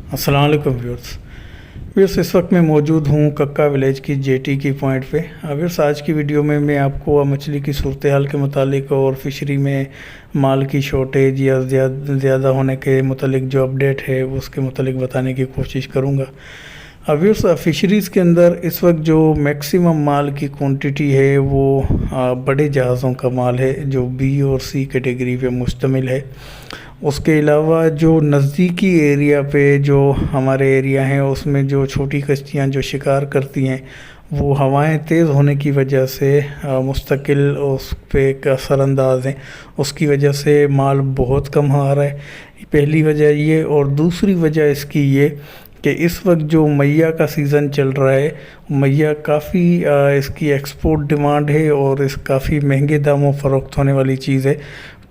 अस्सलाम वालेकुम व्यूअर्स, इस वक्त मैं मौजूद हूँ कक्का विलेज की जेटी की पॉइंट पे। व्यूअर्स, आज की वीडियो में मैं आपको मछली की सूरत हाल के मुतालिक और फ़िशरी में माल की शॉर्टेज या ज़्यादा होने के मुतालिक जो अपडेट है उसके मुतालिक बताने की कोशिश करूँगा। व्यूअर्स, फ़िशरीज़ के अंदर इस वक्त जो मैक्सिमम माल की क्वांटिटी है वो बड़े जहाज़ों का माल है जो बी और सी कैटेगरी पे मुश्तमिल है। उसके अलावा जो नज़दीकी एरिया पे जो हमारे एरिया हैं उसमें जो छोटी कश्तियाँ जो शिकार करती हैं वो हवाएं तेज़ होने की वजह से मुस्तकिल उस पे एक असरअंदाज हैं। उसकी वजह से माल बहुत कम आ रहा है, पहली वजह ये। और दूसरी वजह इसकी ये कि इस वक्त जो मैया का सीज़न चल रहा है, मैया काफ़ी इसकी एक्सपोर्ट डिमांड है और इस काफ़ी महंगे दामों फ़रोख्त होने वाली चीज़ है।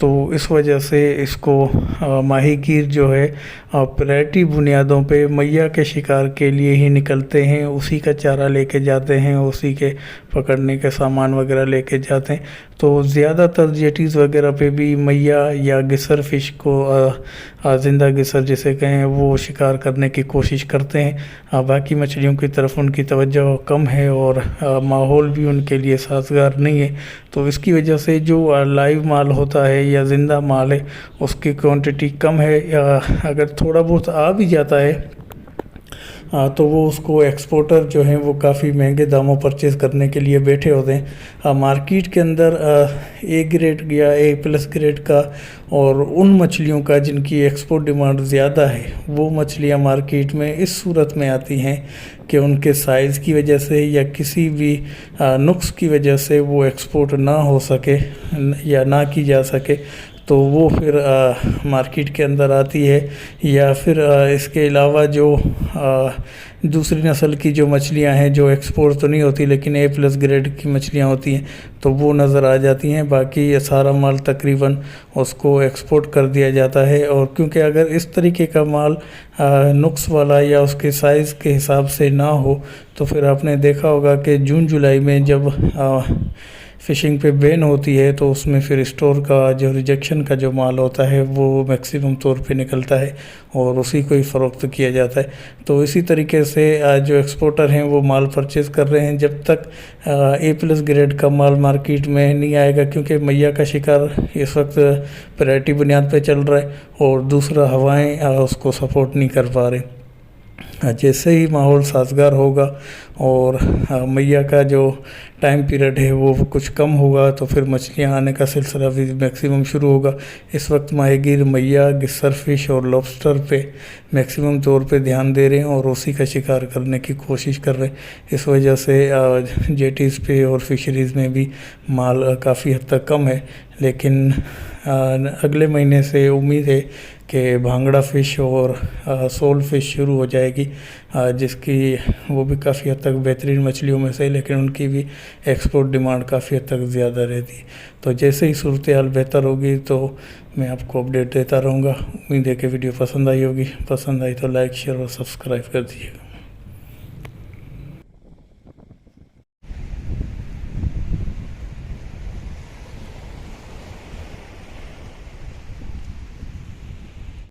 तो इस वजह से इसको माहीगीर जो है प्रायोरिटी बुनियादों पे मैया के शिकार के लिए ही निकलते हैं, उसी का चारा लेके जाते हैं, उसी के पकड़ने के सामान वगैरह लेके जाते हैं। तो ज़्यादातर जेटीज़ वगैरह पे भी मैया या गिसर फ़िश को ज़िंदा गिसर जिसे कहें वो शिकार करने की कोशिश करते हैं। बाकी मछलियों की तरफ उनकी तवज्जो कम है और माहौल भी उनके लिए साज़गार नहीं है। तो इसकी वजह से जो लाइव माल होता है या ज़िंदा माल है उसकी क्वांटिटी कम है, या अगर थोड़ा बहुत आ भी जाता है तो वो उसको एक्सपोर्टर जो हैं वो काफ़ी महंगे दामों परचेज़ करने के लिए बैठे होते हैं। मार्केट के अंदर ए ग्रेड या ए प्लस ग्रेड का और उन मछलियों का जिनकी एक्सपोर्ट डिमांड ज़्यादा है वो मछलियाँ मार्केट में इस सूरत में आती हैं कि उनके साइज़ की वजह से या किसी भी नुक्स की वजह से वो एक्सपोर्ट ना हो सके या ना की जा सके, तो वो फिर मार्केट के अंदर आती है। या फिर इसके अलावा जो दूसरी नस्ल की जो मछलियां हैं जो एक्सपोर्ट तो नहीं होती लेकिन ए प्लस ग्रेड की मछलियां होती हैं तो वो नज़र आ जाती हैं। बाकी ये सारा माल तकरीबन उसको एक्सपोर्ट कर दिया जाता है। और क्योंकि अगर इस तरीके का माल नुक्स वाला या उसके साइज़ के हिसाब से ना हो तो फिर आपने देखा होगा कि जून जुलाई में जब फ़िशिंग पे बैन होती है तो उसमें फिर स्टोर का जो रिजेक्शन का जो माल होता है वो मैक्सिमम तौर पे निकलता है और उसी को ही फ़रोख्त किया जाता है। तो इसी तरीके से जो एक्सपोर्टर हैं वो माल परचेज़ कर रहे हैं जब तक ए प्लस ग्रेड का माल मार्केट में नहीं आएगा, क्योंकि मैया का शिकार इस वक्त प्रायोरिटी बुनियाद पे चल रहा है और दूसरा हवाएं उसको सपोर्ट नहीं कर पा रहे। जैसे ही माहौल साज़गार होगा और मैया का जो टाइम पीरियड है वो कुछ कम होगा तो फिर मछलियाँ आने का सिलसिला भी मैक्सिमम शुरू होगा। इस वक्त माहीगीर मैया, गिस्सर फिश और लॉबस्टर पे मैक्सिमम तौर पे ध्यान दे रहे हैं और उसी का शिकार करने की कोशिश कर रहे हैं। इस वजह से जेटीज़ पे और फिशरीज़ में भी माल काफ़ी हद तक कम है। लेकिन अगले महीने से उम्मीद है कि भांगड़ा फ़िश और सोल फ़िश शुरू हो जाएगी, जिसकी वो भी काफ़ी हद तक बेहतरीन मछलियों में से, लेकिन उनकी भी एक्सपोर्ट डिमांड काफ़ी हद तक ज़्यादा रहती है। तो जैसे ही सूरत हाल बेहतर होगी तो मैं आपको अपडेट देता रहूँगा। उम्मीद है कि वीडियो पसंद आई होगी। पसंद आई तो लाइक, शेयर और सब्सक्राइब कर दीजिएगा।